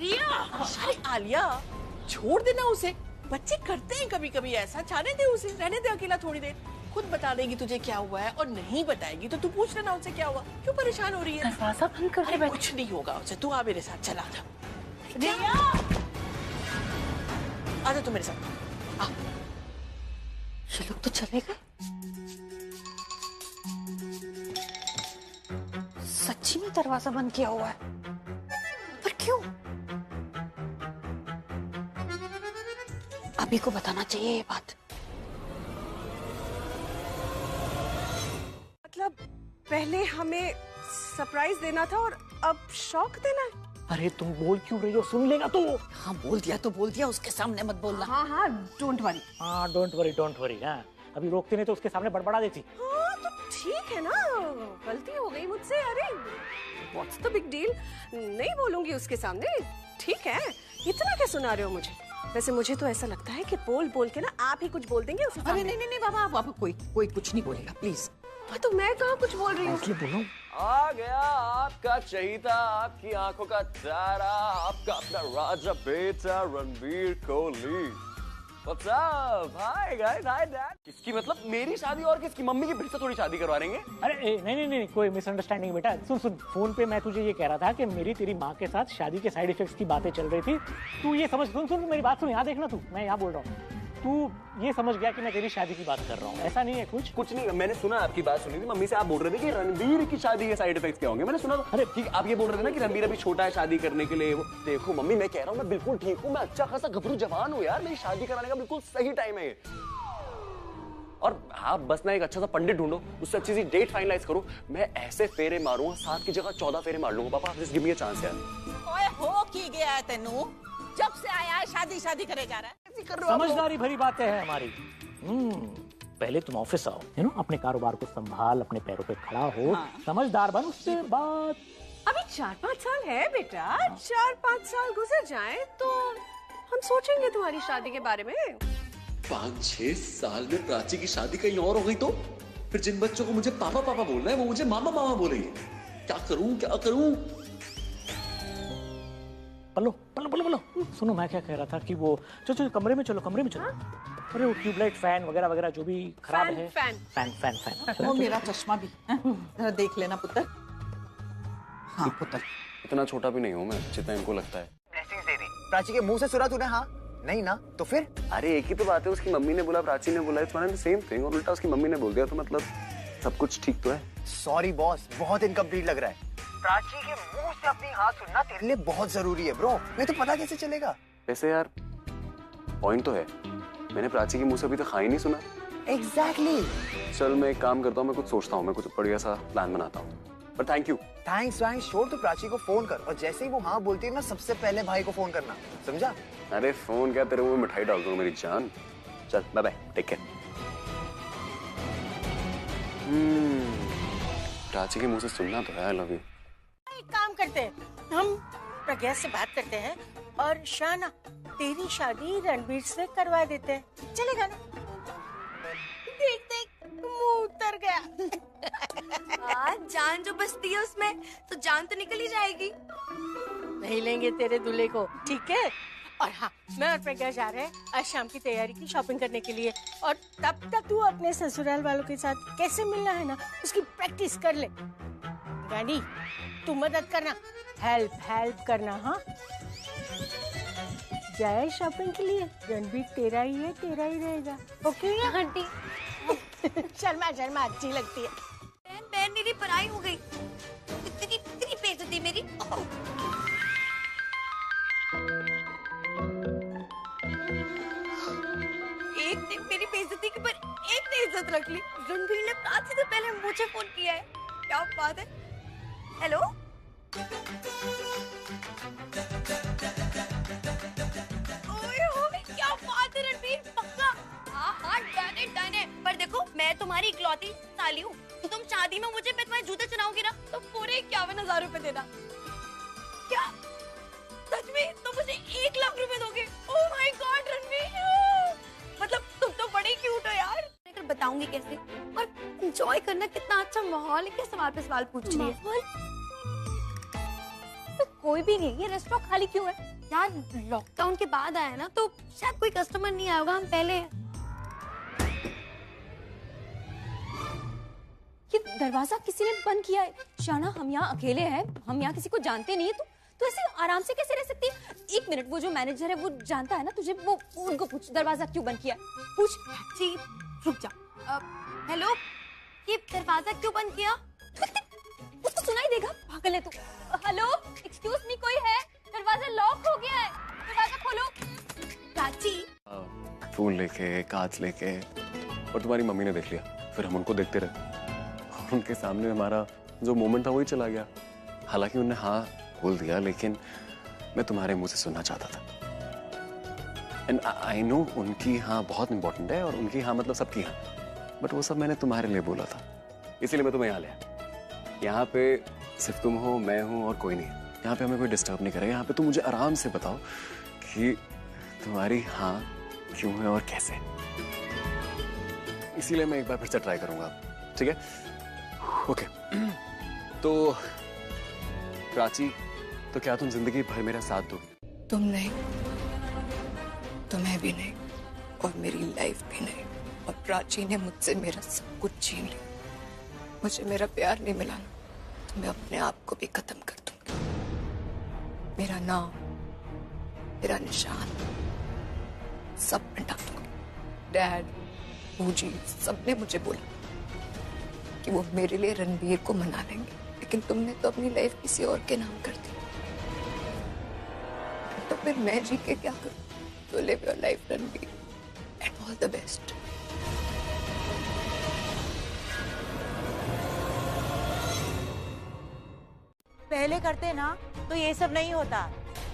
रिया, अरे आलिया, छोड़ देना उसे, बच्चे करते हैं कभी कभी ऐसा, जाने दे उसे, रहने दे अकेला थोड़ी देर। खुद बता देगी तुझे क्या हुआ है, और नहीं बताएगी तो तू पूछ लेना उससे क्या हुआ, क्यों परेशान हो रही है। दरवाजा बंद कर अरे कुछ नहीं होगा उसे, तू आ मेरे साथ, चला जा। रिया, आजा तू मेरे साथ, आ। ये लोग तो चले गए। सच्ची में दरवाजा बंद किया हुआ है, पर क्यों? अभी को बताना चाहिए ये बात। मतलब पहले हमें सरप्राइज देना था और अब शॉक देना है। अरे तुम बोल क्यों रही हो, सुन लेगा तो। हाँ बोल दिया तो बोल दिया, उसके सामने मत बोलना। हाँ हाँ, डोंट वरी। हाँ डोंट वरी। हाँ अभी रोकते नहीं तो उसके सामने बड़बड़ा देती। हाँ तो ठीक है ना, गलती हो गई मुझसे। अरे व्हाट्स द बिग डील, नहीं बोलूंगी उसके सामने, ठीक है। इतना क्या सुना रहे हो मुझे? वैसे मुझे तो ऐसा लगता है कि बोल बोल के ना आप ही कुछ बोल देंगे उसे। अरे नहीं बाबा, आप कोई कुछ नहीं बोलेगा प्लीज। तो मैं कहाँ कुछ बोल रही हूँ? इसलिए बोलो। आ गया आपका चहीता, आपकी आंखों का तारा, आपका अपना राजा बेटा Ranbir Kohli. What's up? Hi guys, hi dad. किसकी मतलब मेरी शादी और किसकी? मम्मी की फिर से थोड़ी शादी करवा देंगे? अरे नहीं कोई मिसअंडरस्टैंडिंग बेटा। सुन फोन पे मैं तुझे ये कह रहा था कि मेरी तेरी माँ के साथ शादी के साइड इफेक्ट्स की बातें चल रही थी। तू ये समझ, सुन मेरी बात सुन, यहाँ देखना तू, मैं यहाँ बोल रहा हूँ। तू ये समझ गया कि मैं तेरी शादी की बात कर रहा हूँ, ऐसा नहीं है कुछ नहीं, मैंने सुना आपकी बात सुनी थी मम्मी से। आप बोल रहे थे कि रणबीर की शादी के साइड इफेक्ट्स क्या होंगे, मैंने सुना था। अरे ठीक, आप ये बोल रहे थे ना कि रणबीर अभी छोटा है शादी करने के लिए। वो देखो मम्मी, मैं कह रहा हूँ मैं बिल्कुल ठीक हूँ, मैं अच्छा खासा घबरू जवान हूँ यार, मेरी शादी कराने का बिल्कुल सही टाइम है ये। और आप बस ना एक अच्छा सा पंडित ढूंढो, उससे अच्छी सी डेट फाइनलाइज करो। मैं ऐसे फेरे मारूंगा, 7 की जगह 14 फेरे मार लूंगा। पापा just give me a chance यार। ओए हो की गया है तेनू, जब से आया है शादी करे जा रहा है। समझदारी भरी बातें हैं हमारी। पहले तुम ऑफिस आओ, है ना, अपने कारोबार को संभाल, अपने पैरों पे खड़ा हो, समझदार बन, उसके बाद। अभी 4-5 साल है बेटा, 4-5 साल गुजर जाएं तो हम सोचेंगे तुम्हारी शादी के बारे में। 5-6 साल में प्राची की शादी कहीं और हो गई तो फिर जिन बच्चों को मुझे पापा पापा बोलना है वो मुझे मामा मामा बोलेंगे। क्या करूं? पल्लो सुनो, मैं क्या कह रहा था कि वो चलो कमरे में चलो। अरे वो ट्यूबलाइट, फैन वगैरह वगैरह जो भी खराब है। फैन वो मेरा चश्मा भी जरा देख लेना पुत्र। हाँ पुत्र, इतना छोटा भी नहीं हूँ मैं जितना इनको लगता है। प्राची के मुंह से सुना तूने? हाँ नहीं ना, तो फिर? अरे एक ही तो बात है, उसकी मम्मी ने बोला, प्राची ने बोला, it's one and the same thing. और उल्टा उसकी मम्मी ने बोल दिया, तो मतलब सब कुछ ठीक तो है। सॉरी बॉस, बहुत इनकम्प्लीट लग रहा है। प्राची के मुंह से अपनी हाँ सुनना तेरे लिए बहुत जरूरी है ब्रो, नहीं तो पता कैसे चलेगा? वैसे यार पॉइंट तो है, मैंने प्राची के मुंह से अभी तक हाँ ही नहीं सुना। एग्जैक्टली। चल मैं एक काम करता हूँ, मैं कुछ सोचता हूँ, मैं कुछ बढ़िया सा प्लान बनाता हूँ। पर थैंक यू। थैंक्स छोड़, तो प्राची को फोन कर, और जैसे ही वो हाँ बोलती है ना, सबसे पहले भाई को फोन करना, समझा? अरे फोन क्या, तेरे मुंह में मिठाई डाल दूंगा मेरी जान। चल bye bye, take care. Prachi के मुंह से सुनना तो है आई लव यू। एक काम करते हैं, हम प्रज्ञा से बात करते हैं और शाना तेरी शादी रणबीर से करवा देते हैं, चलेगा ना? देखते मुंह उतर गया। जान जो बचती है उसमें तो जान तो निकल ही जाएगी। नहीं लेंगे तेरे दूल्हे को, ठीक है? और हाँ, मैं और प्रज्ञा जा रहे हैं आज शाम की तैयारी की शॉपिंग करने के लिए, और तब तक तू अपने ससुराल वालों के साथ कैसे मिलना है ना, उसकी प्रैक्टिस कर ले। रानी तू मदद करना, हेल्प करना। हाँ जाए शॉपिंग के लिए, रणबीर तेरा ही है, तेरा ही रहेगा, ओके आंटी? शर्मा अच्छी लगती है। बहन मेरी पराई हो गई, इतनी बेइज्जती मेरी। एक ने मेरी बेइज्जती के पर एक ने इज्जत रख ली। रणबीर ने प्राची से पहले मुझे फोन किया है, क्या बात है? हेलो क्या बात है रणबीर, पक्का? हाँ डन है। पर देखो मैं तुम्हारी इकलौती साली हूँ, तो तुम शादी में मुझे, मैं तुम्हारे जूते चुनाऊंगी ना, तो पूरे 51,000 रुपए देना। क्या सच में? तो मुझे 1 लाख रुपए दोगे? ओह माय गॉड रणबीर, मतलब तुम तो बड़े क्यूट हो यार। बताऊंगी कैसे, और एंजॉय करना, कितना अच्छा माहौल है। क्या सवाल पे सवाल पूछ रही है? कोई भी नहीं, ये रेस्टोरेंट खाली क्यों है? यार लॉकडाउन के बाद आया ना, तो शायद कोई कस्टमर नहीं आया होगा, हम पहले। ये दरवाजा किसी ने बंद किया है। शाना, हम यहाँ अकेले हैं, हम यहाँ किसी को जानते नहीं है, तो ऐसे आराम से कैसे रह सकती है? एक मिनट, वो जो मैनेजर है वो जानता है ना तुझे, वो उनको पूछ दरवाजा क्यों बंद किया, पूछ। जी रुक जा। हेलो, ये दरवाजा क्यों बंद किया? उसको सुनाई देगा, पागल है तू। हेलो, एक्सक्यूज मी, कोई है? दरवाजा लॉक हो गया है, दरवाजा खोलो। प्राची, फोन लेके, कांच लेके, और तुम्हारी मम्मी ने देख लिया। फिर हम उनको देखते रहे, उनके सामने हमारा जो मोमेंट था वही चला गया। हालांकि उन्होंने हाँ बोल दिया, लेकिन मैं तुम्हारे मुंह से सुनना चाहता था। एंड आई नो उनकी हाँ बहुत इंपॉर्टेंट है, और उनकी हाँ मतलब सबकी हाँ, बट वो सब मैंने तुम्हारे लिए बोला था, इसीलिए मैं तुम्हें यहाँ ले आया। यहाँ पे सिर्फ तुम हो, मैं हूँ, और कोई नहीं है। यहाँ पे हमें कोई डिस्टर्ब नहीं करेगा। यहाँ पे तुम मुझे आराम से बताओ कि तुम्हारी हाँ क्यों है और कैसे। इसीलिए मैं एक बार फिर से ट्राई करूंगा, ठीक है? ओके। तो प्राची, तो क्या तुम जिंदगी भर मेरा साथ दोगी? तुम नहीं, तुम्हें भी नहीं, और मेरी लाइफ भी नहीं। और प्राची ने मुझसे मेरा सब कुछ छीन लिया। मुझे मेरा प्यार नहीं मिला ना, तो मैं अपने आप को भी खत्म कर दूंगी। मेरा नाम, मेरा निशान सब मिटा दूंगी। डैड, बूजी सबने मुझे बोला कि वो मेरे लिए रणबीर को मना लेंगे, लेकिन तुमने तो अपनी लाइफ किसी और के नाम कर दी। तो फिर मैं जी के क्या करूं? तो live your life Ranbir, and all the best. पहले करते ना तो ये सब नहीं होता।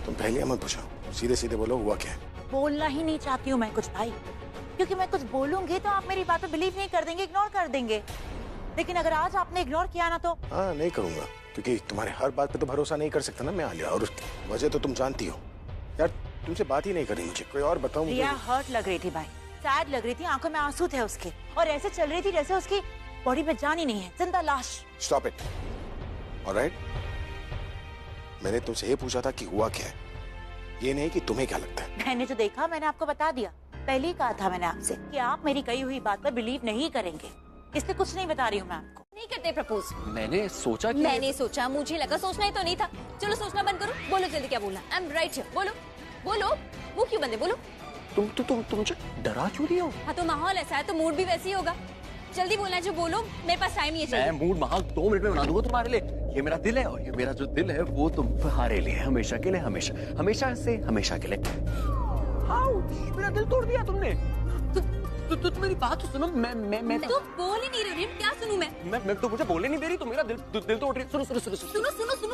तुम पहले मत पूछो, सीधे सीधे बोलो हुआ क्या है। बोलना ही नहीं चाहती हूँ मैं कुछ भाई, क्योंकि मैं कुछ बोलूंगी तो आप मेरी बात पे बिलीव नहीं कर देंगे, इग्नोर कर देंगे। लेकिन अगर आज आपने इग्नोर किया ना तो हाँ नहीं करूंगा, क्योंकि तुम्हारे हर बात पे तो भरोसा नहीं कर सकता ना मैं आलिया, और उसकी वजह तो तुम जानती हो। यार तुमसे बात ही नहीं करनी मुझे, कोई और बताओ मुझे। रिया हर्ट लग रही थी भाई, सैड लग रही थी, आंखों में आंसू थे उसके, और ऐसे चल रही थी जैसे उसकी बॉडी में जान ही नहीं है, जिंदा लाश। Stop it, alright? मैंने तुमसे ये पूछा था कि हुआ क्या है, ये नहीं कि तुम्हें क्या लगता है। मैंने जो देखा मैंने आपको बता दिया। पहले ही कहा था मैंने आपसे कि आप मेरी कही हुई बात पर बिलीव नहीं करेंगे, इसलिए कुछ नहीं बता रही हूँ मैं आपको। नहीं करते प्रपोज। मैंने सोचा कि मैंने सोचा, मुझे लगा, सोचना ही तो नहीं था। चलो सोचना बंद करो, बोलो जल्दी क्या बोलना। आई एम राइट हियर, बोलो बोलो। वो क्यों बंद है, बोलो। तुम मुझे डरा क्यों रही हो? हाँ तो माहौल ऐसा है तो मूड भी वैसे ही होगा। जल्दी बोलना है जो बोलो, मेरे पास टाइम नहीं है। मैं मूड माहौल 2 मिनट में बना दूंगा तुम्हारे लिए। ये मेरा दिल है, और ये मेरा जो दिल है वो तुम्हारे लिए, हमेशा के लिए, हमेशा हमेशा से हमेशा के लिए। मेरा दिल तोड़ दिया तुमने। तो मेरी बात तो सुनो। मैं तो बोल ही नहीं रही, क्या सुनूं मैं तो मुझे बोलने नहीं दे रही, तो मेरा दिल तोड़ रही। सुनो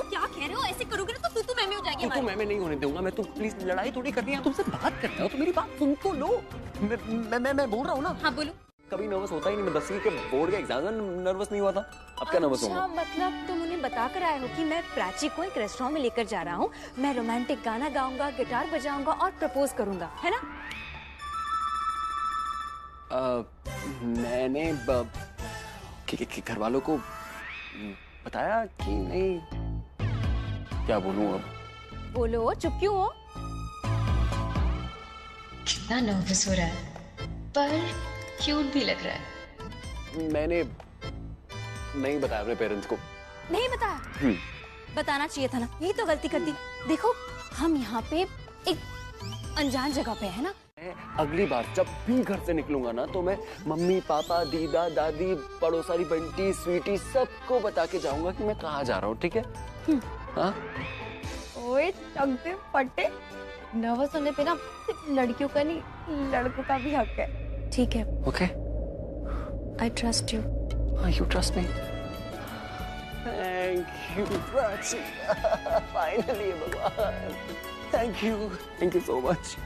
क्या कह रहे हो? ऐसे करोगे ना तो तू मैं हो जाएगी। तो मैं नहीं होने दूंगा। मैं, तुम प्लीज लड़ाई थोड़ी कर रही है, तुमसे बात कर रहे हो तो मेरी बात सुन तो लो। मैं बोल रहा हूँ ना। हाँ बोलो। कभी नर्वस होता ही नहीं। मैं 10वीं के बोर्ड के एग्जाम में नर्वस नहीं हुआ था, अब क्या नर्वस होगा? मतलब तुम उन्हें बता कर आए हो कि मैं प्राची को एक रेस्टोरेंट में लेकर जा रहा हूँ, मैं रोमांटिक गाना गाऊंगा, गिटार बजाऊंगा और प्रपोज करूंगा, है ना? मैंने घर वालों को बताया कि नहीं। क्या बोलूं अब? बोलो, चुप क्यों हो? कितना नर्वस हो रहा है, पर क्यूट भी लग रहा है। मैंने नहीं बताया अपने पेरेंट्स को। नहीं बताया? बताना चाहिए था ना, यही तो गलती कर दी। देखो हम यहाँ पे एक अनजान जगह पे है ना। अगली बार जब भी घर से निकलूंगा ना, तो मैं मम्मी पापा दीदा दादी पड़ोसारी बंटी स्वीटी सबको बता के जाऊंगा कि मैं कहाँ जा रहा हूँ, ठीक है? हाँ? ओए चकदे फटे, नर्वस होने पे ना सिर्फ लड़कियों का नहीं लड़कों का भी हक है। ठीक है, okay, I trust you. You trust me? Thank you Prachi, finally भगवान, थैंक यू सो मच।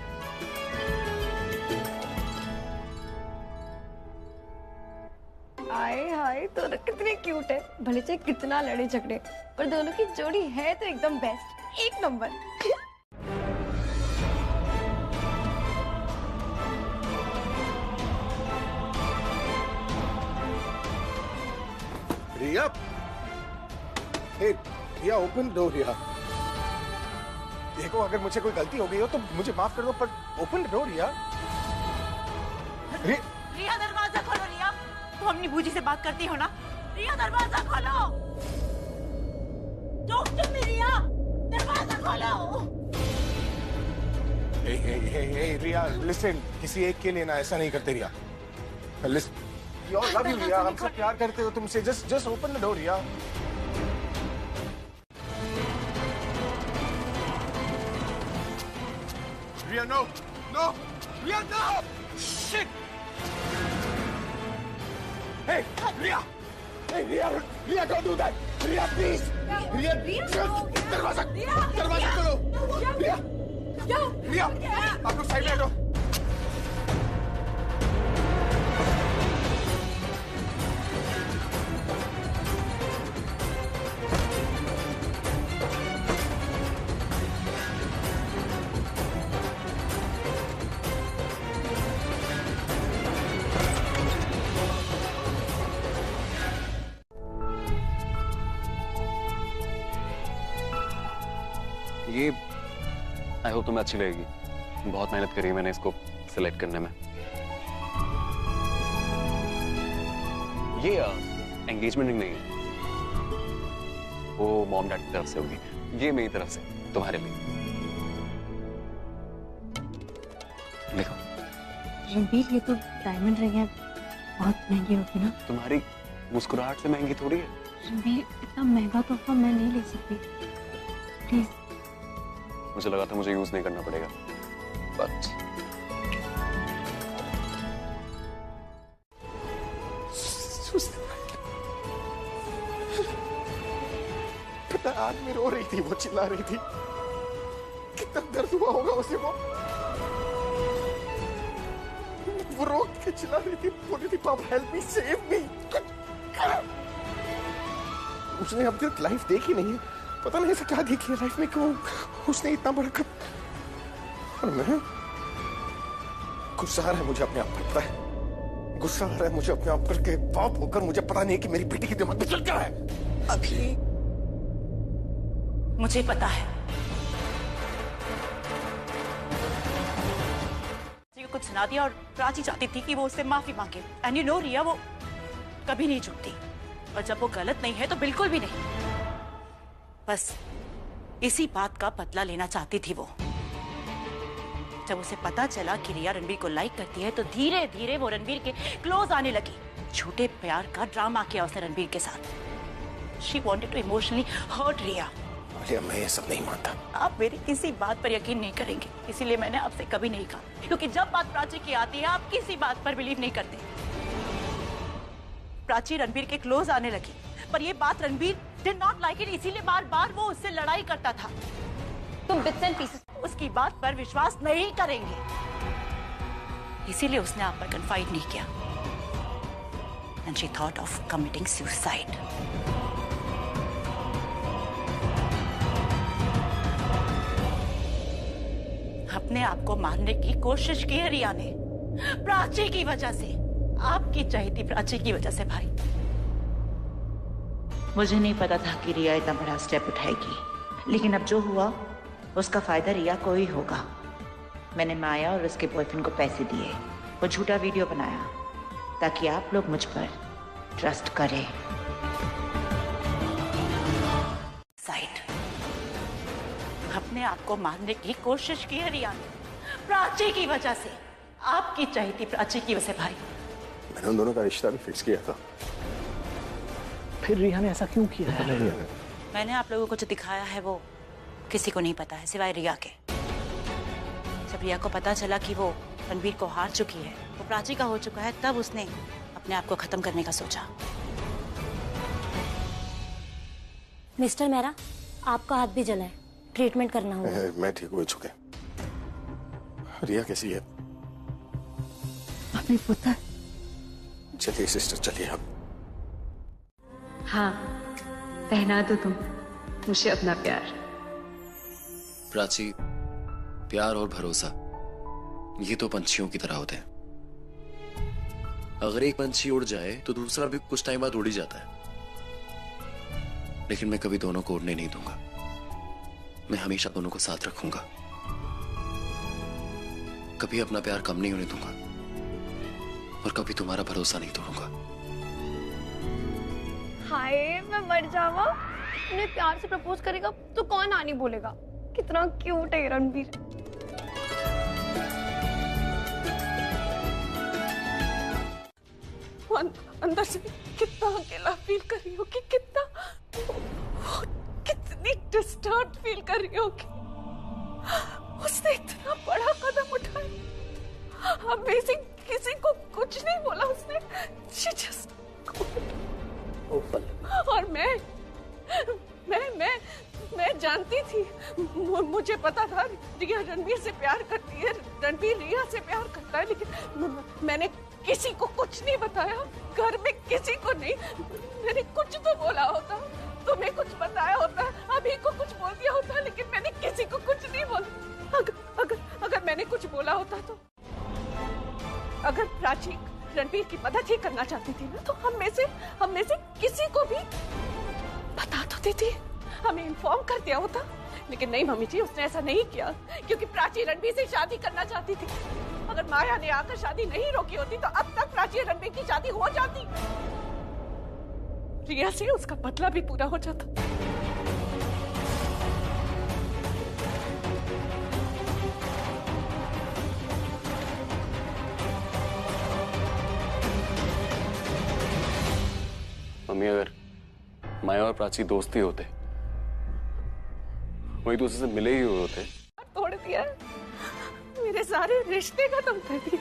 हाय हाय, दोनों कितने क्यूट है, भले चाहे कितना लड़े झगड़े, पर दोनों की जोड़ी है तो एकदम बेस्ट, एक नंबर। रिया, hey, रिया, open door, रिया। देखो अगर मुझे कोई गलती हो गई हो तो मुझे माफ कर दो, पर ओपन द डोर रिया। रिया दरवाजा खोलो रिया, तुम अपनी बूजी से बात करती हो ना? रिया दरवाजा खोलो, टॉक टू मी रिया, दरवाजा खोलो। हे रिया लिसन, किसी एक के लिए ना ऐसा नहीं करते Riya. Listen we all love you Riya, हम सब प्यार करते हो तुमसे, just open the door Riya. Riya no no Riya no shit. Hey Riya, hey Riya don't do that Riya please. Riya दरवाजा खोलो रिया, रिया आप लोग साइड में हटो। ये आई होप तुम्हें अच्छी लगेगी। बहुत मेहनत करी है मैंने इसको सिलेक्ट करने में। ये एंगेजमेंट रिंग नहीं है, वो मॉम डैड की तरफ से होगी, ये मेरी तरफ से तुम्हारे लिए। देखो रणबीर, ये तो डायमंड रिंग है, बहुत महंगी होगी ना? तुम्हारी मुस्कुराहट से महंगी थोड़ी है। रणबीर, इतना महंगा तोहफा मैं नहीं ले सकती, प्लीज। मुझे लगा था मुझे यूज नहीं करना पड़ेगा, बट पता आदमी रो रही थी, वो चिल्ला रही थी, कितना दर्द हुआ होगा उसे। वो रो के चिल्ला रही थी, बोल रही थी पापा हेल्प मी, सेव मी। उसने अब तक लाइफ देखी नहीं है, पता नहीं ऐसा क्या देखी है लाइफ में क्यों उसने इतना बड़ा और मैं गुस्सा आ रहा है मुझे अपने आप पर, पता है गुस्सा आ रहा है मुझे अपने आप पर के बाप होकर मुझे पता नहीं कि मेरी बेटी के दिमाग में चल क्या है। अभी मुझे पता है कुछ सुना दिया और प्राची चाहती थी कि वो उससे माफी मांगे। एंड यू नो रिया, वो कभी नहीं झुकती, और जब वो गलत नहीं है तो बिल्कुल भी नहीं। बस इसी बात का बदला लेना चाहती थी वो। जब उसे पता चला कि रिया रणबीर को लाइक करती है तो धीरे धीरे वो रणबीर के क्लोज आने लगी। झूठे प्यार का ड्रामा किया उसने रणबीर के साथ। She wanted to emotionally hurt Riya. मैं ये सब नहीं मानता। आप मेरी किसी बात पर यकीन नहीं करेंगे, इसीलिए मैंने आपसे कभी नहीं कहा, क्योंकि जब बात प्राची की आती है आप किसी बात पर बिलीव नहीं करते। प्राची रणबीर के क्लोज आने लगी, पर ये बात Ranbir did not like it, इसीलिए बार बार वो उससे लड़ाई करता था। तुम बिट्स एंड पीसेस उसकी बात पर विश्वास नहीं करेंगे, इसीलिए उसने आप पर कन्फाइड नहीं किया। And she thought of committing suicide. अपने आप को मारने की कोशिश की है रिया ने, प्राची की वजह से। आपकी चहेती प्राची की वजह से भाई। मुझे नहीं पता था कि रिया इतना बड़ा स्टेप उठाएगी, लेकिन अब जो हुआ उसका फायदा रिया को ही होगा। मैंने माया और उसके बॉयफ्रेंड को पैसे दिए, वो झूठा वीडियो बनाया ताकि आप लोग मुझ पर ट्रस्ट करें। साइड अपने आप को मारने की कोशिश की है रिया ने, प्राची की वजह से। आपकी चहेती प्राची की वजह से भाई। मैंने उन दोनों का रिश्ता भी फिक्स किया था। फिर रिया ने ऐसा क्यों किया है? मैंने आप लोगों को जो दिखाया है वो किसी को नहीं पता है सिवाय रिया के। जब रिया को पता चला कि वो रणबीर को हार चुकी है, वो प्राची का हो चुका है, तब उसने अपने आप को खत्म करने का सोचा। मिस्टर मेहरा, आपका हाथ भी जला है, ट्रीटमेंट करना होगा। मैं ठीक हो चुके। रिया कैसी है? अपनी पुत्र। चलिए सिस्टर, चलिए अब। हाँ, पहना दो तुम मुझे अपना प्यार। प्राची, प्यार और भरोसा ये तो पंछियों की तरह होते हैं। अगर एक पंछी उड़ जाए तो दूसरा भी कुछ टाइम बाद उड़ ही जाता है, लेकिन मैं कभी दोनों को उड़ने नहीं दूंगा। मैं हमेशा दोनों को साथ रखूंगा, कभी अपना प्यार कम नहीं होने दूंगा और कभी तुम्हारा भरोसा नहीं तोड़ूंगा। हाय मैं मर जावा। उन्हें प्यार से प्रपोज करेगा तो कौन आनी बोलेगा। कितना क्यूट है रणबीर। अंदर से कितना अकेला फील कर रही होगी, कितनी डिस्टर्ब फील कर रही होगी। उसने इतना बड़ा कदम उठाया, अमेजिंग, किसी को कुछ नहीं बोला उसने। She just... और मैं जानती थी, मुझे पता था रिया रणबीर से प्यार करती है, रणबीर रिया से प्यार करता है, लेकिन मैंने किसी को कुछ नहीं बताया, घर में किसी को नहीं। मैंने कुछ तो बोला होता, तुम्हें कुछ बताया होता, अभी को कुछ बोल दिया होता, लेकिन मैंने किसी को कुछ नहीं बोला। अगर मैंने कुछ बोला होता तो, अगर प्राची रणबीर की मदद ही करना चाहती थी ना, तो हम में से किसी को भी बता तो देती, हमें इन्फॉर्म कर दिया होता। लेकिन नहीं मम्मी जी, उसने ऐसा नहीं किया, क्योंकि प्राची रणबीर से शादी करना चाहती थी। अगर माया ने आकर शादी नहीं रोकी होती तो अब तक प्राची रणबीर की शादी हो जाती, रिया से उसका बदला भी पूरा हो जाता। मम्मी, अगर माया और प्राची दोस्ती होते, वही दूसरे से मिले ही हुए होते। तोड़ दिया, मेरे सारे रिश्ते खत्म कर दिए।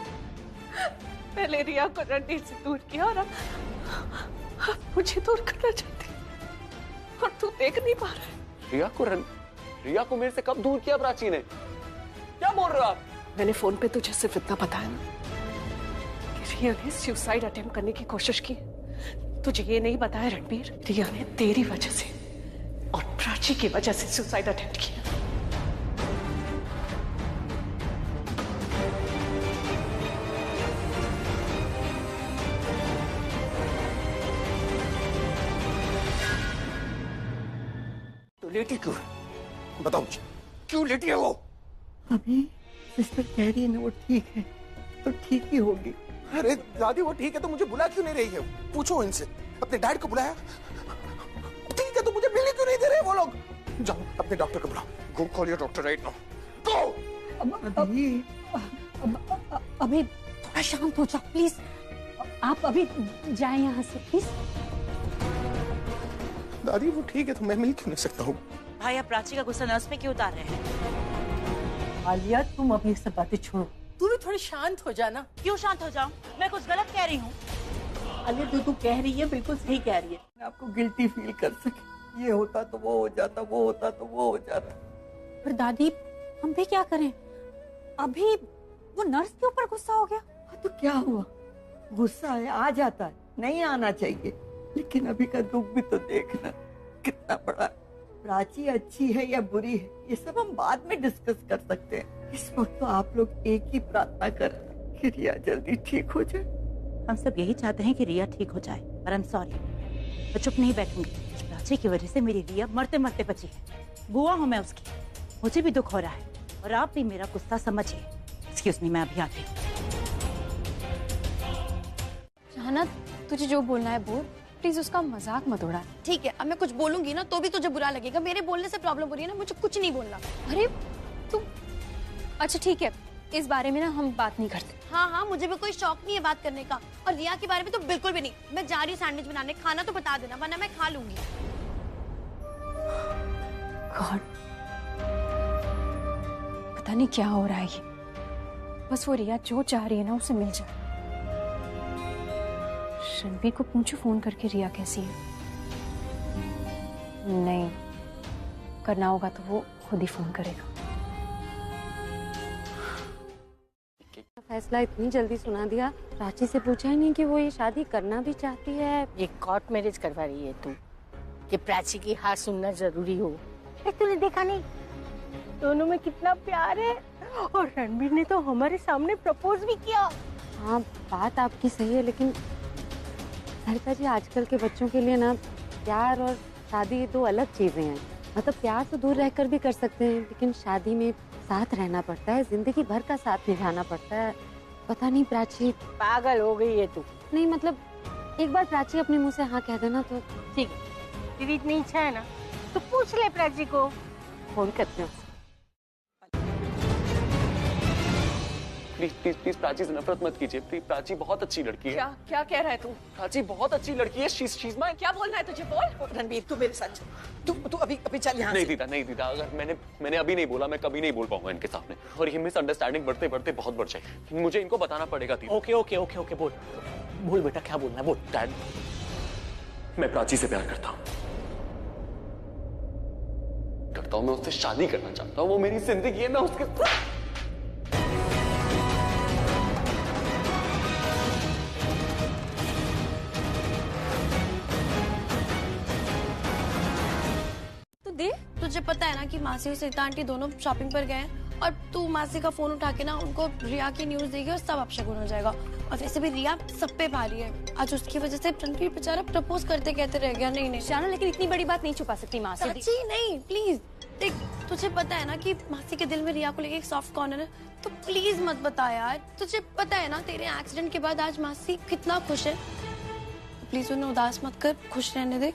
पहले रिया को रणबीर से दूर किया और अब मुझे दूर करना चाहती, और तू देख नहीं पा रहा। रिया को मेरे से कब दूर किया प्राची ने? क्या बोल रहे हो आप? मैंने फोन पे तुझे सिर्फ इतना बताया ना कि रिया ने सुसाइड अटेम्प्ट करने की कोशिश की। तुझे ये नहीं बताया रणबीर, रिया ने तेरी वजह से और प्राची की वजह से सुसाइड अटेम्प्ट किया। तो लेटी क्यों? बताओ मुझे, क्यों लेटी है वो? अभी सिस्टर कह रही है ना वो ठीक है, तो ठीक ही होगी। अरे दादी, वो ठीक है तो मुझे बुला क्यों नहीं रही है? पूछो इनसे, अपने डैड को बुलाया? ठीक है तो मुझे मिलने क्यों नहीं दे रहे वो लोग? जाओ अपने डॉक्टर को बुलाओ। Go call your doctor right now, go. अभी थोड़ा शांत हो जाओ प्लीज। आप अभी जाएं यहाँ से प्लीज। दादी वो ठीक है तो मैं मिल क्यों नहीं सकता हूँ? भाई, आप प्राची का गुस्सा नर्स पे क्यों उतार रहे हैं? आलिया, तुम अभी सब बातें छोड़ो। तू भी थोड़ी शांत हो जाना। क्यों शांत हो जाऊं? मैं कुछ गलत कह रही हूँ? आलिया, जो तू कह रही है बिल्कुल सही कह रही है। मैं आपको गिल्टी फील कर सके, ये होता तो वो हो जाता, वो होता तो वो हो जाता। पर दादी, हम भी क्या करें? अभी वो नर्स के ऊपर गुस्सा हो गया। तो क्या हुआ? गुस्सा है, आ जाता है, नहीं आना चाहिए, लेकिन अभी का दुख भी तो देखना कितना बड़ा। प्राची अच्छी है या बुरी है, ये सब हम बाद में डिस्कस कर सकते हैं। इस वक्त तो आप लोग एक ही प्रार्थना कर कि रिया जल्दी ठीक हो जाए। हम सब यही चाहते हैं कि रिया ठीक हो जाए, पर आई एम सॉरी, मैं चुप नहीं बैठूंगी। प्राची की वजह से मेरी रिया मरते मरते बची है। बुआ हूँ मैं उसकी, मुझे भी दुख हो रहा है, और आप भी मेरा गुस्सा समझिए। एक्सक्यूज मी, मैं अभी आती हूँ। शाहना, तुझे जो बोलना है बोल, प्लीज उसका मजाक मत उड़ा। ठीक है, अब मैं कुछ बोलूंगी ना तो भी तुझे बुरा लगेगा। मेरे बोलने से प्रॉब्लम हो रही है ना, मुझे कुछ नहीं बोलना। अरे तू, अच्छा ठीक है, इस बारे में ना हम बात नहीं करते। हाँ, मुझे भी कोई शौक नहीं है बात करने का, और रिया के बारे में तो बिल्कुल भी नहीं। मैं जा रही हूँ सैंडविच बनाने, खाना तो बता देना वरना मैं खा लूंगी। गॉड, पता नहीं क्या हो रहा है ये। बस वो रिया जो चाह रही है ना उसे मिल जाए। रणबीर को पूछो फोन करके रिया कैसी है। नहीं करना होगा तो वो खुद ही फोन करेगा। फैसला इतनी जल्दी सुना दिया, प्राची से पूछा ही नहीं कि वो ये शादी करना भी चाहती है। ये कोर्ट मैरिज करवा रही है तू, कि प्राची की हार सुनना जरूरी हो। तूने देखा नहीं दोनों में कितना प्यार है, और रणबीर ने तो हमारे सामने प्रपोज भी किया। हाँ बात आपकी सही है, लेकिन सरिता जी आजकल के बच्चों के लिए ना प्यार और शादी दो अलग चीजें हैं। मतलब प्यार तो दूर रहकर भी कर सकते हैं, लेकिन शादी में साथ रहना पड़ता है, जिंदगी भर का साथ निभाना पड़ता है। पता नहीं प्राची पागल हो गई है तू। नहीं मतलब एक बार प्राची अपने मुंह से हाँ कह देना तो ठीक है, तेरी इतनी इच्छा है ना तो पूछ ले प्राची को, फोन करते हैं। प्लीज प्लीज प्लीज प्राची से नफरत मत कीजिए। प्लीज, प्राची बहुत अच्छी लड़की है। क्या कह रहा है तू? प्राची बहुत अच्छी लड़की है। शीज माय। क्या बोलना है तुझे? बोल। रणबीर तू मेरे साथ चल। तू अभी चल यहाँ नहीं दीदा, नहीं दीदा, अगर मैंने अभी नहीं बोला, मैं कभी नहीं बोल पाऊंगा इनके सामने, और ये मिसअंडरस्टैंडिंग बढ़ते बढ़ते बहुत बढ़ जाएगी। मुझे इनको बताना पड़ेगा। ओके ओके ओके ओके, बोल बोल बेटा, क्या बोलना है बोल। डैड, मैं प्राची से प्यार करता हूँ, मैं उससे शादी करना चाहता हूँ। वो मेरी जिंदगी है, मैं उसके तुझे पता है ना कि मासी और सीता आंटी दोनों शॉपिंग पर गए हैं, और तू मासी का फोन उठा के ना उनको रिया की न्यूज देगी और सब अपशगुन हो जाएगा। और वैसे भी रिया सब पे भारी है, आज उसकी वजह से रणबीर बेचारा प्रपोज करते कहते रह गया। नहीं शाना, लेकिन इतनी बड़ी बात नहीं छुपा सकती माँ से। सच्ची नहीं, प्लीज देख, तुझे पता है ना कि मासी के दिल में रिया को लेके एक सॉफ्ट कॉर्नर है, तो प्लीज मत बता यार। तुझे पता है ना तेरे एक्सीडेंट के बाद आज मासी कितना खुश है, प्लीज उन्हें उदास मत कर, खुश रहने दे।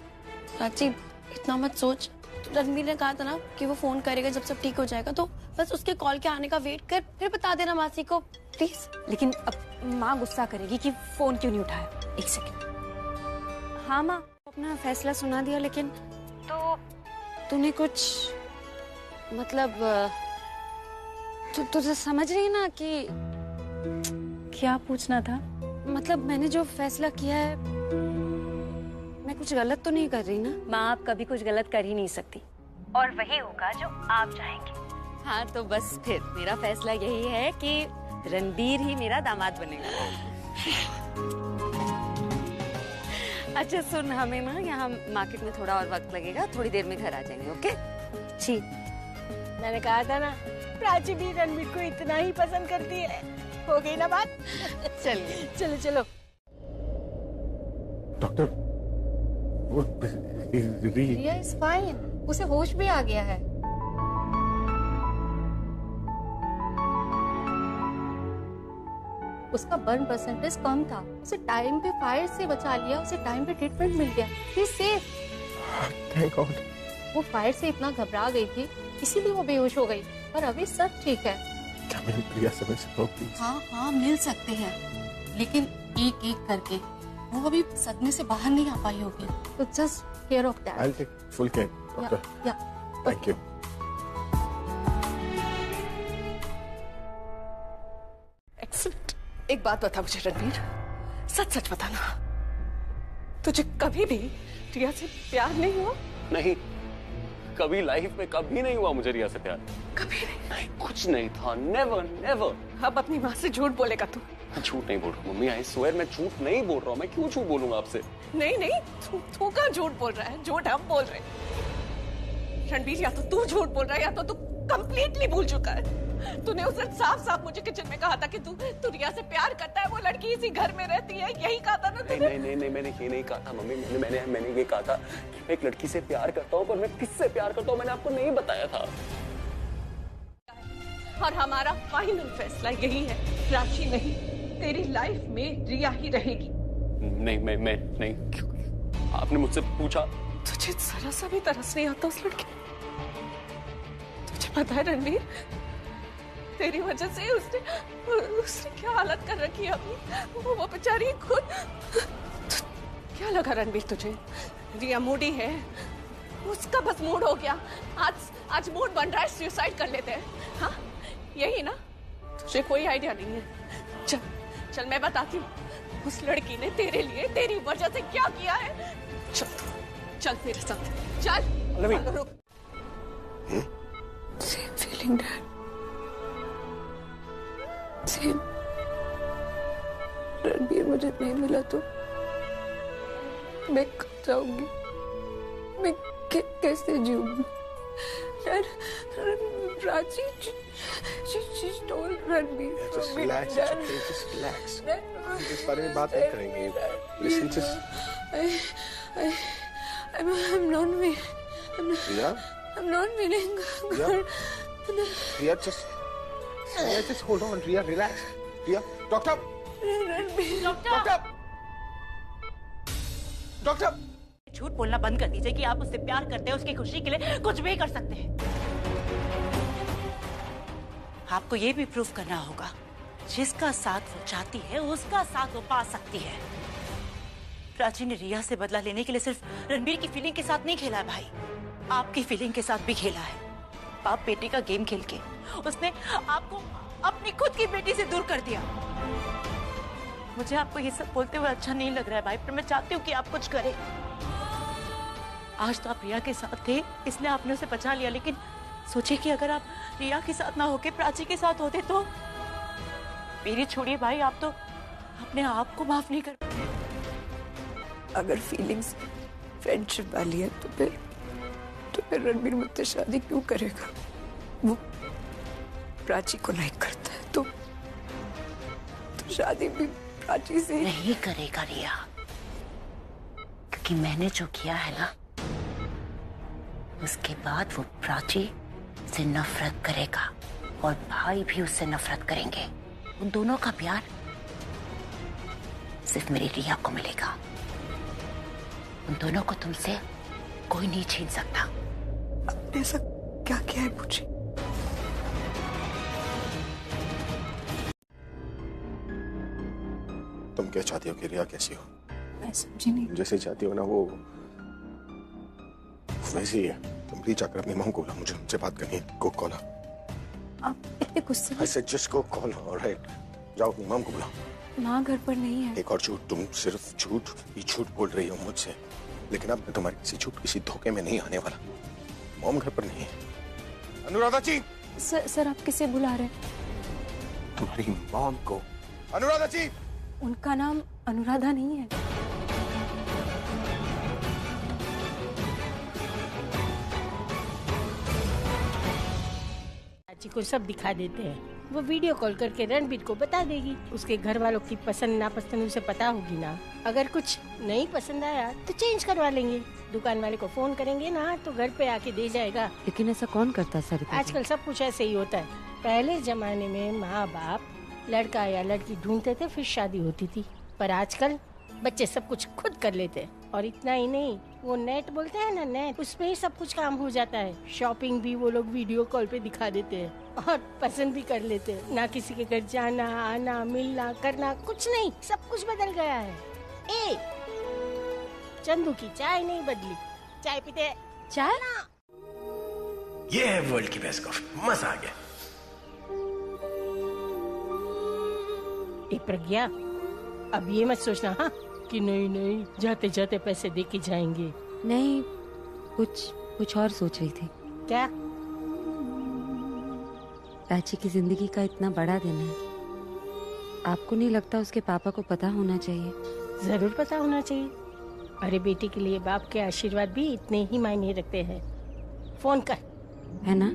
प्राची इतना मत सोच, रणबीर ने कहा था ना कि वो फोन करेगा जब सब ठीक हो जाएगा, तो बस उसके कॉल के आने का वेट कर, फिर बता देना मासी को प्लीज। लेकिन अब माँ गुस्सा करेगी कि फोन क्यों नहीं उठाया। एक सेकंड। हाँ माँ, अपना फैसला सुना दिया, लेकिन तो तूने कुछ मतलब तुझे समझ रही है ना कि क्या पूछना था? मतलब मैंने जो फैसला किया है, मैं कुछ गलत तो नहीं कर रही ना? माँ, आप कभी कुछ गलत कर ही नहीं सकती, और वही होगा जो आप चाहेंगे। हाँ तो बस फिर मेरा फैसला यही है कि रणबीर ही मेरा दामाद बनेगा। अच्छा सुन, हमें ना यहाँ मार्केट में थोड़ा और वक्त लगेगा, थोड़ी देर में घर आ जाएंगे। ओके जी, मैंने कहा था ना, प्राची भी रणबीर को इतना ही पसंद करती है। हो गई ना बात? चलिए चलो चलो। डॉक्टर, रिया इज फाइन, उसे होश भी आ गया है। उसका बर्न परसेंटेज कम था, उसे टाइम पे फायर से बचा लिया, उसे टाइम पे ट्रीटमेंट मिल गया, he is safe. Thank God. वो फायर से इतना घबरा गई थी, इसीलिए वो बेहोश हो गई, पर अभी सब ठीक है। क्या मैं प्रिया से मिल सकता हूं प्लीज? हाँ मिल सकते हैं, लेकिन एक एक करके। वो अभी सदमे से बाहर नहीं आ पाई होगी, तो just care of that. I'll take full care, doctor. Yeah. Thank you. Excellent. एक बात बता मुझे रणबीर, सच सच बताना, तुझे कभी भी रिया से प्यार नहीं हुआ? नहीं, कभी लाइफ में कभी नहीं हुआ मुझे रिया से प्यार। कभी नहीं, कुछ नहीं था, नेवर नेवर। अब अपनी माँ से झूठ बोलेगा तू? झूठ नहीं बोल रहा मम्मी, आई स्वेयर मैं झूठ नहीं बोल रहा हूँ। मैं क्यों झूठ बोलूंगा आपसे? नहीं, तू का झूठ बोल रहा है, झूठ हम बोल रहे हैं। रणबीर, या तो तू झूठ बोल रहा है, या तो तू कंप्लीटली भूल चुका है। तूने उसे साफ साफ मुझे किचन में कहा था कि तू रिया से प्यार करता है, वो लड़की इसी घर में रहती है, यही कहा था ना तूने? नहीं, मैंने ये नहीं कहा था मम्मी। मैंने ये कहा था कि मैं एक लड़की से प्यार करता हूँ, पर मैं किससे प्यार करता हूँ मैंने आपको नहीं बताया था। और हमारा फाइनल फैसला यही है, प्राची नहीं, तेरी लाइफ में रिया ही रहेगी। नहीं, मैं नहीं। क्यों? आपने मुझसे पूछा? तुझे जरा सा भी तरस नहीं आता उस लड़की? तुझे पता है रणबीर, तेरी वजह से उसने क्या हालत कर रखी है अभी, वो बेचारी खुद। क्या लगा रणबीर तुझे? रिया मूडी है, उसका बस मूड हो गया, आज मूड बन रहा है, सुसाइड कर लेते हैं। हाँ यही ना? तुझे कोई आइडिया नहीं है। चल मैं बताती हूँ उस लड़की ने तेरे लिए, तेरी वजह से क्या किया है। चल मेरे साथ चल। Same feeling dad, same. Ranbir मुझे नहीं मिला तो मैं कब जाऊंगी, मैं कैसे जीऊंगी? Prachi, she told Ranbir. Just relax, it's okay, just relax. हम इस बारे में बात नहीं करेंगे. Listen, just. I'm not me. Riya? I'm not feeling good. Riya, just hold on. Riya, relax. Riya, doctor. Doctor, झूठ बोलना बंद कर दीजिए कि आप उससे प्यार करते हैं, उसकी खुशी के लिए कुछ भी कर सकते हैं। आपको ये भी प्रूफ करना होगा, जिसका साथ वो चाहती है उसका साथ वो पा सकती है। प्राची ने रिया से बदला लेने के लिए सिर्फ रणबीर की फीलिंग के साथ नहीं खेला है भाई, आपकी फीलिंग के साथ भी खेला है। बाप बेटी का गेम खेल के उसने आपको अपनी खुद की बेटी से दूर कर दिया। मुझे आपको ये सब बोलते हुए अच्छा नहीं लग रहा है भाई, पर मैं चाहती हूँ कि आप कुछ करें। आज तो आप रिया के साथ थे इसलिए आपने उसे बचा लिया, लेकिन सोचिए कि अगर आप रिया के साथ ना होके प्राची के साथ होते तो। मेरी छोड़िए भाई, आप तो अपने आप को माफ नहीं कर। अगर फीलिंग्स फ्रेंडशिप वाली है तो फिर रणबीर मुझसे शादी क्यों करेगा? वो प्राची को लाइक करता है तो शादी भी प्राची से नहीं करेगा रिया, क्योंकि मैंने जो किया है ना, उसके बाद वो प्राची से नफरत करेगा और भाई भी उससे नफरत करेंगे। उन दोनों का प्यार सिर्फ मेरी रिया को मिलेगा। उन दोनों को तुमसे कोई नहीं छीन सकता। आपने ऐसा क्या किया है मुझे? तुम क्या चाहती हो कि रिया कैसी हो? मैं समझी नहीं। जैसे चाहती हो ना वो वैसी ही है। तुम प्लीज जाकर अपनी माँ को बुला, मुझे उनसे बात करनी है। गो कॉल। आप इतने गुस्से में? I said just go call her, all right? जाओ अपनी माँ को बुलाओ। माँ घर पर नहीं है। एक और झूठ, तुम सिर्फ झूठ ही झूठ बोल रही हो मुझसे, लेकिन अब तुम्हारी किसी झूठ किसी धोखे में नहीं आने वाला। मॉम घर पर नहीं है। अनुराधा जी। सर आप किसे बुला रहे हैं? तुम्हारी मॉम को। अनुराधा जी। उनका नाम अनुराधा नहीं है। प्राची को सब दिखा देते हैं, वो वीडियो कॉल करके रणबीर को बता देगी। उसके घर वालों की पसंद नापसंद उसे पता होगी ना। अगर कुछ नहीं पसंद आया तो चेंज करवा लेंगे। दुकान वाले को फोन करेंगे ना तो घर पे आके दे जाएगा। लेकिन ऐसा कौन करता है सर? आजकल सब कुछ ऐसे ही होता है। पहले जमाने में माँ बाप लड़का या लड़की ढूंढते थे, फिर शादी होती थी। पर आजकल बच्चे सब कुछ खुद कर लेते हैं। और इतना ही नहीं, वो नेट बोलते हैं ना, नेट, उसमें ही सब कुछ काम हो जाता है। शॉपिंग भी वो लोग वीडियो कॉल पे दिखा देते हैं और पसंद भी कर लेते हैं। ना किसी के घर जाना आना मिलना करना, कुछ नहीं, सब कुछ बदल गया है। ए, चंदू की चाय नहीं बदली। चाय पीते? चाय ना। ये है वर्ल्ड की बेस्ट कॉफी, मजा आ गया। प्रज्ञा, अब ये मत सोचना हाँ कि नहीं नहीं जाते जाते पैसे दे के जाएंगे। नहीं, कुछ और सोच रही थी। क्या? प्राची की जिंदगी का इतना बड़ा दिन है, आपको नहीं लगता उसके पापा को पता होना चाहिए? जरूर पता होना चाहिए। अरे बेटी के लिए बाप के आशीर्वाद भी इतने ही मायने रखते हैं। फोन कर। है ना?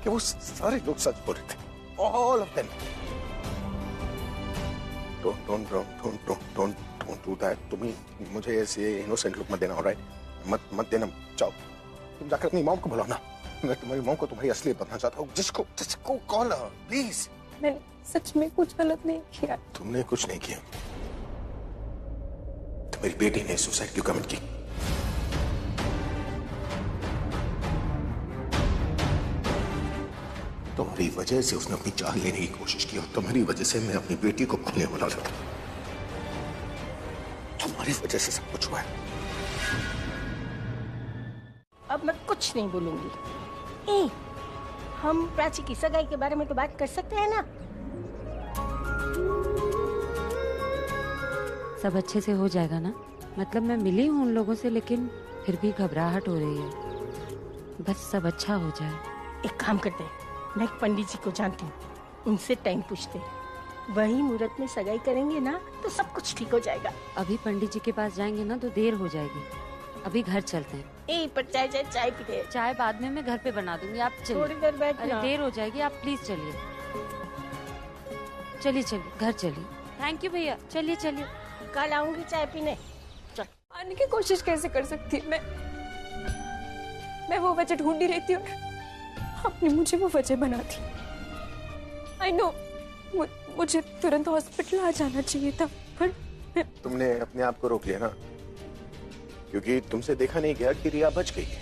कि वो सारे लोग सच बोल रहे थे, all of them. Don't do that. तुम्हें मुझे ऐसे innocent look मत देना, all right? मत देना। जाओ तुम जाकर अपनी मॉम को बुलाओ ना। मैं तुम्हारी मॉम को तुम्हारी असलियत बताना चाहता हूँ। जिसको कॉल प्लीज। मैंने सच में कुछ गलत नहीं किया। तुमने कुछ नहीं किया, तुम्हारी बेटी ने सुसाइड क्यों कमिट की? तुम्हारी वजह से उसने अपनी जान लेने की कोशिश की और तुम्हारी वजह से मैं अपनी बेटी को खोने वाला था। तुम्हारी वजह से सब कुछ हुआ है। अब मैं कुछ नहीं बोलूंगी। हम प्राची की सगाई के बारे में तो बात कर सकते हैं ना? सब अच्छे से हो जाएगा ना? मतलब मैं मिली हूँ उन लोगों से, लेकिन फिर भी घबराहट हो रही है। बस सब अच्छा हो जाए। एक काम करते हैं, मैं एक पंडित जी को जानती हूँ, उनसे टाइम पूछते, वही मुहूर्त में सगाई करेंगे ना तो सब कुछ ठीक हो जाएगा। अभी पंडित जी के पास जाएंगे ना तो देर हो जाएगी। अभी घर चलते हैं। पर चाय पीते? चाय बाद में मैं घर पे बना दूंगी, आप चलिए। थोड़ी देर बैठ। अरे देर हो जाएगी, आप प्लीज चलिए। चलिए चलिए घर चलिए। थैंक यू भैया, चलिए चलिए। कल आऊंगी चाय पीने। आने की कोशिश कैसे कर सकती है मैं वो वजह ढूंढ ही रहती हूँ। आपने मुझे वो वजह बना दी। आई नो मुझे तुरंत हॉस्पिटल आ जाना चाहिए था, पर तुमने अपने आप को रोक लिया ना, क्योंकि तुमसे देखा नहीं गया कि रिया बच गई है।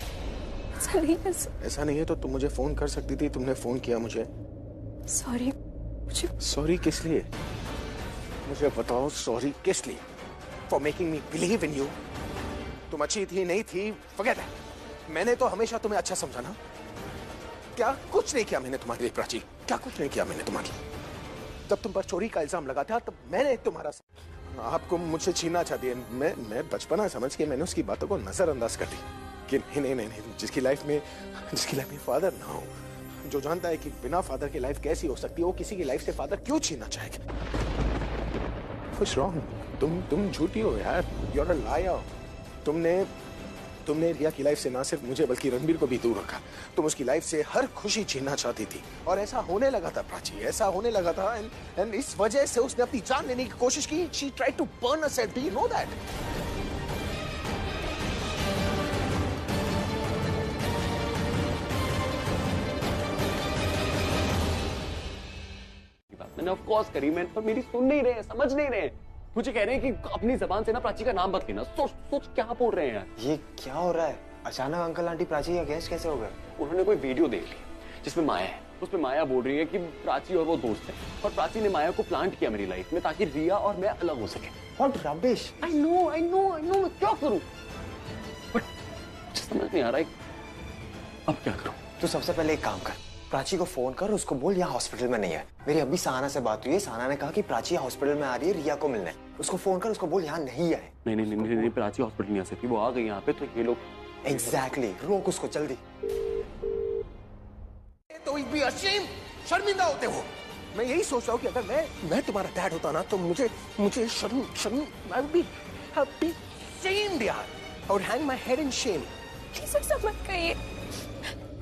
ऐसा नहीं है। ऐसा नहीं है तो तुम मुझे फोन कर सकती थी, तुमने फोन किया मुझे। सॉरी। सॉरी किस लिए? मुझे बताओ, सॉरी किस लिए? For making me believe in you. तुम अच्छी थी नहीं थी फॉरगेट इट। मैंने तो हमेशा तुम्हें अच्छा समझा ना। क्या कुछ नहीं किया मैंने तुम्हारे लिए प्राची, क्या कुछ नहीं किया मैंने तुम्हारे लिए। जब तुम पर चोरी का इल्जाम लगा था तब मैंने तुम्हारा आपको मुझसे छीनना चाहती है। मैं बचपना समझ के मैंने उसकी बातों को नजरअंदाज कर दी कि नहीं, जिसकी लाइफ में फादर ना हो, जो जानता है कि बिना फादर की लाइफ कैसी हो सकती है, वो किसी की लाइफ से फादर क्यों छीनना चाहेगा? What's wrong? तुम झूठी हो यार, you're a liar। तुमने रिया की लाइफ से ना सिर्फ मुझे बल्कि रणबीर को भी दूर रखा। तुम उसकी लाइफ से हर खुशी छीनना चाहती थी और ऐसा होने लगा था प्राची, ऐसा होने लगा था। एंड इस वजह से उसने अपनी जान लेने की कोशिश की। She tried to burn herself. Do you know that? मैंने ऑफ कोर्स करी, मैं पर मेरी सुन नहीं रहे, समझ नहीं रहे। मुझे कह रहे हैं कि अपनी जबान से ना प्राची का नाम मत लेना। सोच क्या बोल रहे हैं यार। ये क्या हो रहा है? अचानक अंकल आंटी प्राची का गेस्ट कैसे हो गए? उन्होंने कोई वीडियो देख ली जिसमें माया है। उसमें माया बोल रही है कि प्राची और वो दोस्त है और प्राची ने माया को प्लांट किया मेरी लाइफ में ताकि रिया और मैं अलग हो सके। What rubbish? I know, मैं क्या करूं? बट समझ नहीं आ रहा है अब क्या करूं। तू सबसे पहले एक काम कर, प्राची को फोन कर, उसको बोल यहाँ हॉस्पिटल में नहीं है। मेरी अभी सहाना से बात हुई है, सहाना ने कहा कि प्राची हॉस्पिटल में आ रही है रिया को मिलने। उसको फोन कर, उसको बोल यहाँ नहीं आए। नहीं, प्राची हॉस्पिटल नहीं आ सकती, वो आ गई यहाँ पे तो ये लोग। एग्जैक्टली, रोक उसको जल्दी। तो भी अशेम, शर्मिंदा होते हो। मैं यही सोच रहा हूँ कि अगर मैं तुम्हारा डैड होता ना तो मुझे शर्म I would be shamed यार। I would hang my head in shame। Please ऐसा मत कहिए।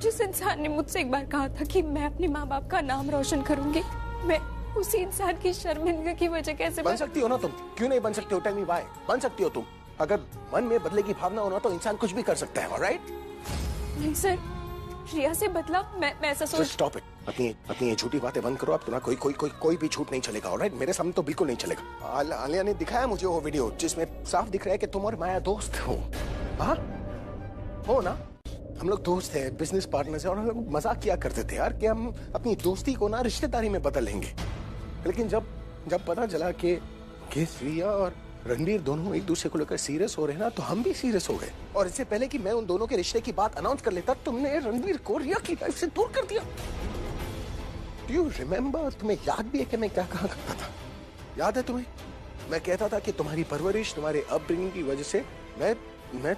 जिस इंसान ने मुझसे एक बार कहा था कि मैं अपने माँ बाप का नाम रोशन करूंगी, मैं उसी इंसान की शर्मिंदगी की वजह कैसे बन सकती हो ना तुम? क्यों नहीं बन सकते हो? Tell me why. बन सकती हो तुम। अगर मन में बदले की भावना हो ना तो इंसान कुछ भी कर सकता है, ऑलराइट? नहीं सर, रिया से बदला मैं ऐसा सोच। Stop it. अपनी ये झूठी बातें बंद करो। अब तुम्हारा कोई भी झूठ नहीं चलेगा, ऑलराइट? मेरे सामने तो बिल्कुल नहीं चलेगा। आलिया ने दिखाया मुझे वो वीडियो जिसमें साफ दिख रहा है कि तुम और माया दोस्त हो। हाँ हो ना? हम लोग दोस्त हैं, बिजनेस पार्टनर्स हैं और हम लोग मजाक किया करते थे यार कि हम अपनी दोस्ती को ना रिश्तेदारी में बदल लेंगे। लेकिन जब पता चला कि रिया और रणबीर दोनों एक दूसरे को लेकर सीरियस हो रहे हैं ना तो हम भी सीरियस हो गए। और इससे पहले कि मैं उन दोनों के रिश्ते की बात अनाउंस कर लेता, तुमने रणबीर को रिया की लाइफ से दूर कर दिया। Do you remember? तुम्हें याद भी है कि मैं क्या कहा करता था? याद है तुम्हें? मैं कहता था कि तुम्हारी परवरिश, तुम्हारे अपब्रिंगिंग की वजह से मैं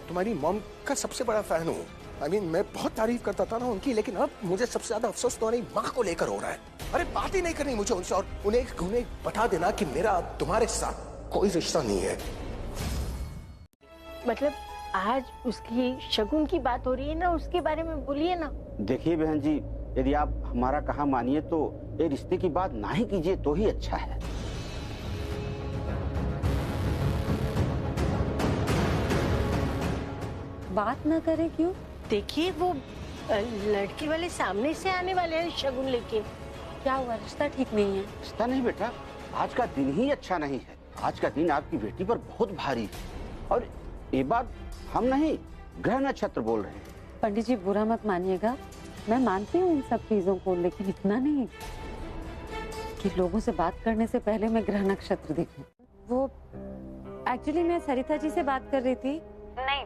तुम्हारी मॉम का सबसे बड़ा फैन हूँ। मैं बहुत तारीफ करता था ना उनकी, लेकिन अब मुझे सबसे ज्यादा अफसोस तुम्हारी माँ को लेकर हो रहा है। अरे बात ही नहीं करनी मुझे उनसे और उन्हें बता देना कि मेरा तुम्हारे साथ कोई रिश्ता नहीं है। मतलब आज उसकी शगुन की बात हो रही है ना, उसके बारे में बोलिए ना। देखिए बहन जी, यदि आप हमारा कहा मानिए तो ये रिश्ते की बात ना ही कीजिए तो ही अच्छा है। बात ना करे क्यों? देखिए वो लड़के वाले सामने से आने वाले हैं शगुन लेके। क्या हुआ? रिश्ता ठीक नहीं है? रिश्ता नहीं बेटा, आज का दिन ही अच्छा नहीं है। आज का दिन आपकी बेटी पर बहुत भारी है और ये बात हम नहीं, ग्रह नक्षत्र बोल रहे हैं। पंडित जी बुरा मत मानिएगा, मैं मानती हूँ इन सब चीजों को, लेकिन इतना नहीं कि लोगों से बात करने से पहले मैं ग्रह नक्षत्र देखूं। वो एक्चुअली मैं सरिता जी से बात कर रही थी। नहीं,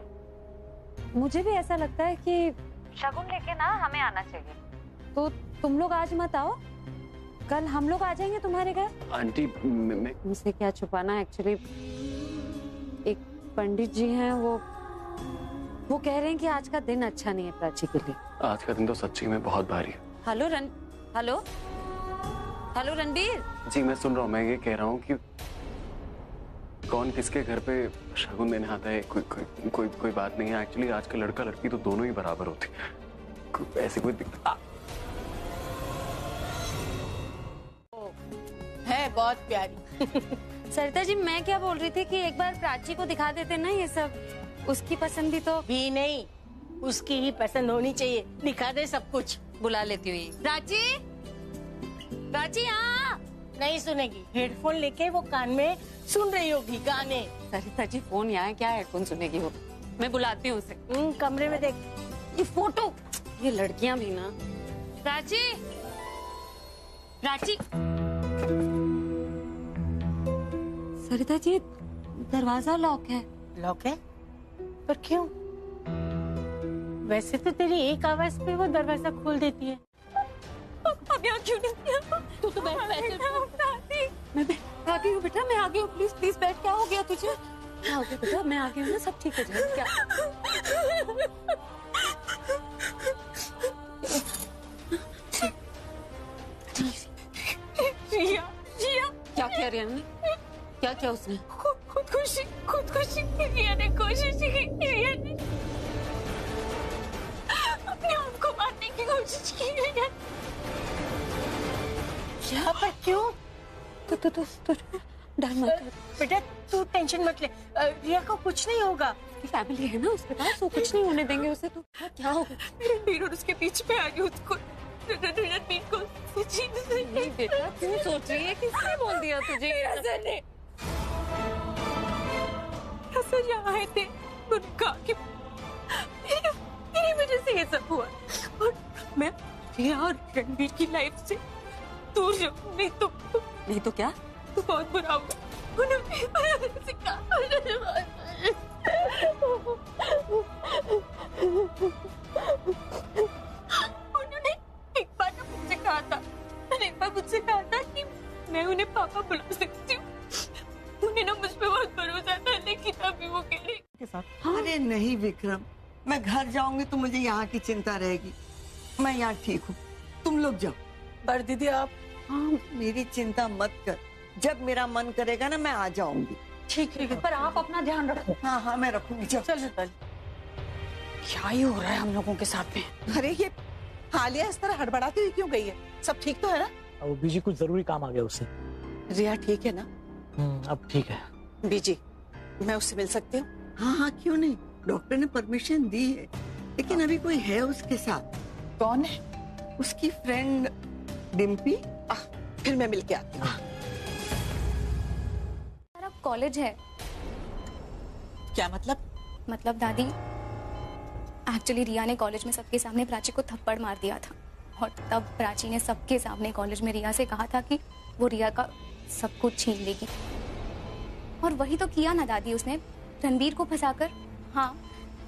मुझे भी ऐसा लगता है कि शगुन लेके ना हमें आना चाहिए। तो तुम लोग आज मत आओ, कल हम लोग आ जाएंगे तुम्हारे घर। आंटी मैं मुझसे क्या छुपाना। एक्चुअली एक पंडित जी हैं, वो कह रहे हैं कि आज का दिन अच्छा नहीं है प्राची के लिए। आज का दिन तो सच्ची में बहुत भारी है। हेलो रणबीर जी, मैं सुन रहा हूँ। मैं ये कह रहा हूँ कि कौन किसके घर पे शगुन देने आता है कोई बात नहीं है। एक्चुअली आज का लड़का लड़की तो दोनों ही बराबर होती, ऐसी कोई दिक्कत है है बहुत प्यारी। सरिता जी मैं क्या बोल रही थी कि एक बार प्राची को दिखा देते ना ये सब, उसकी पसंद भी तो। भी नहीं, उसकी ही पसंद होनी चाहिए। दिखा दे सब कुछ। बुला लेती हुई प्राची। प्राची हाँ नहीं सुनेगी, हेडफोन लेके वो कान में सुन रही होगी गाने। सरिता जी फोन यहाँ है, क्या हेडफोन सुनेगी वो? मैं बुलाती हूँ उसे। कमरे में देख ये फोटो, ये लड़कियां भी ना। प्राची, प्राची। सरिता जी दरवाजा लॉक है। लॉक है? पर क्यों? वैसे तो तेरी एक आवाज पे वो दरवाजा खोल देती है। अब यहाँ क्यों नहीं? तू तो बैठ मैं आ गई हूँ बेटा, मैं आ गई हूँ। प्लीज प्लीज बैठ। क्या हो गया तुझे? क्या हो गया बेटा? मैं आ गई हूँ ना, सब ठीक हो जाएगा। क्या जिया, जिया। क्या कह रही है? क्या किया उसने? खुदकुशी रिया ने कोशिश की। रिया ने अपने आप को मारने की कोशिश की। रिया यहाँ पर क्यों? तो डर मत कर बेटा, तू टेंशन मत ले। रिया को कुछ नहीं होगा। फैमिली है ना उसके पास, वो कुछ नहीं होने देंगे उसे। तो क्या होगा? रणबीर और उसके पीछे पे आ गई उसको। रणबीर को नहीं बेटा, क्यों सोच रही है? किसने बोल दिया तुझे? सर यहाँ आए थे, उन्होंने कहा कि मेरी वजह से ये सब हुआ और मैं रिया और रणबीर की लाइफ से दूर जाऊँ। नहीं तो क्या? तो बहुत बुरा होगा। उन्होंने कहा एक बार मुझसे कहा था, एक बार मुझसे कहा था कि मैं उन्हें पापा बुला सकती हूँ। उन्हें ना मुझ पे बहुत भरोसा था, लेकिन अभी वो कह रही। अरे नहीं विक्रम, मैं घर जाऊंगी तो मुझे यहाँ की चिंता रहेगी। मैं यहाँ ठीक हूँ, तुम लोग जाओ। पर दीदी आप। हाँ मेरी चिंता मत कर, जब मेरा मन करेगा ना मैं आ जाऊंगी। ठीक है, पर आप अपना ध्यान रखो। हाँ हाँ मैं रखूंगी। चल क्या ही हो रहा है हम लोगों के साथ में? अरे ये हालिया इस तरह हड़बड़ाती हुई क्यों गई है? सब ठीक तो है ना? वो बीजी कुछ जरूरी काम आ गया उससे। रिया ठीक है ना? अब ठीक है। बीजी मैं उससे मिल सकती हूँ? हाँ हाँ क्यों नहीं, डॉक्टर ने परमिशन दी है, लेकिन अभी कोई है उसके साथ। कौन है? उसकी फ्रेंड डिम्पी। फिर मैं मिल के आती हूँ। कॉलेज है। क्या मतलब? मतलब दादी, एक्चुअली रिया ने कॉलेज में सबके सामने प्राची को थप्पड़ मार दिया था और तब प्राची ने सबके सामने कॉलेज में रिया से कहा था कि वो रिया का सब कुछ छीन लेगी। और वही तो किया ना दादी उसने, रणबीर को फंसाकर। हाँ,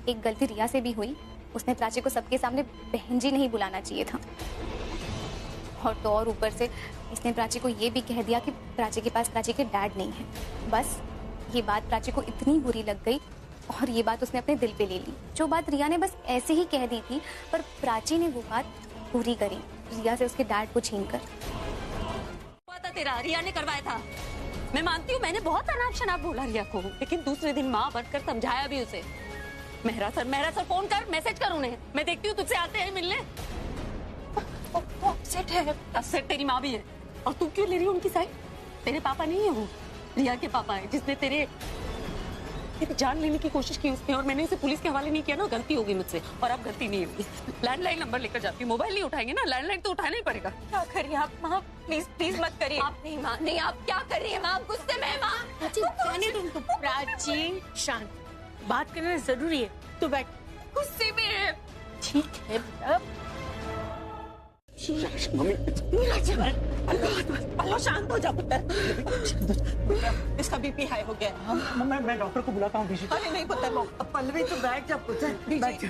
एक गलती रिया से भी हुई, उसने प्राची को सबके सामने बहन जी नहीं बुलाना चाहिए था। और तो और ऊपर से इसने प्राची को ये भी कह दिया कि प्राची के पास प्राची के डैड नहीं है। बस ये बात प्राची को इतनी बुरी लग गई और ये बात उसने अपने दिल पे ले ली। जो बात रिया ने बस ऐसे ही कह दी थी, पर प्राची ने वो बात पूरी करी, रिया से उसके डैड को छीनकर। पता तेरा रिया ने करवाया था। मैं मानती हूँ मैंने बहुत अनाप शनाप बोला रिया को, लेकिन दूसरे दिन माँ बनकर समझाया भी उसे। मेहरा सर फोन कर, मैसेज कर उन्हें, मैं देखती हूँ तुझसे आते हैं मिलने। अपसेट है। अपसेट तेरी माँ भी है, और तू क्यों ले रही है उनकी साइड? तेरे पापा नहीं है वो, रिया के पापा है, जिसने तेरी जान लेने की कोशिश की उसने, और मैंने इसे पुलिस के हवाले नहीं किया ना, गलती होगी मुझसे। और अब गलती नहीं होगी। लैंडलाइन नंबर लेकर जाती हूँ, मोबाइल नहीं उठाएंगे ना, लैंडलाइन तो उठाना ही पड़ेगा। क्या करिए आप माँ, प्लीज प्लीज मत करिए। आप नहीं माँ, नहीं आप क्या कर रही है माँ? गुस्से में माँ। प्राची शांत, बात करना जरूरी है। तू बैठ। गुस्से में है। ठीक है बेटा। मम्मी अल्लाह शांत हो जा पुत्र। इसका बीपी हाई हो गया। मैं डॉक्टर को बुलाता हूँ। अरे नहीं पुत्र, पल्लवी तो बैठ जा पुत्र, बैठ जा।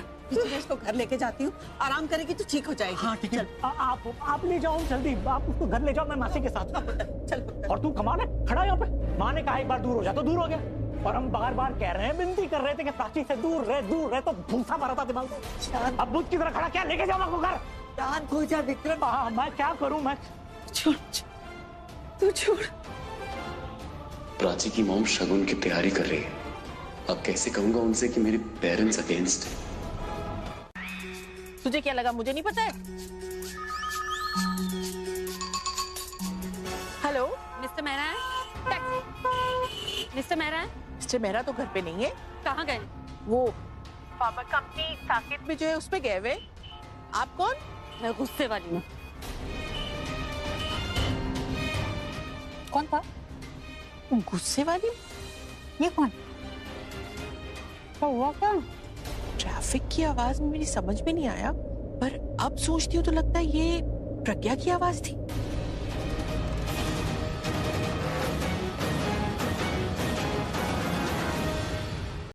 इसको घर लेके जाती हूँ, आराम करेगी तो ठीक हो जाएगी। हाँ ठीक है, आप ले जाओ जल्दी, आप उसको घर ले जाओ, मैं मासी के साथ। चल पुत्र। और तू कमाल है, खड़ा यहाँ पे। माँ ने कहा एक बार दूर हो जा, तो दूर हो गया। और हम बार बार कह रहे हैं, विनती कर रहे थे कि प्राची से दूर रहे, तो भूसा भरा था दिमाग में। अब बुद्ध की तरह खड़ा, क्या लेके जाओ आपको घर? शांत हो जा विक्रम। हाँ मैं क्या करूँ? मैं छोड़, तू छोड़। प्राची की मॉम शगुन की तैयारी कर रही है। अब कैसे कहूंगा उनसे कि मेरे पेरेंट्स अगेंस्ट है? तुझे क्या लगा मुझे नहीं पता है? हेलो मिस्टर मिस्टर मेहरा है? मिस्टर मेहरा तो घर पे नहीं है। कहाँ गए? वो फार्मा कंपनी साकेत में जो है उस पे गए हुए। आप कौन? मैं गुस्से वाली हूँ। कौन था? गुस्से वाली? ये कौन? तो हुआ क्या? ट्रैफिक की आवाज में मेरी समझ में नहीं आया, पर अब सोचती हूँ तो लगता है ये प्रज्ञा की आवाज थी।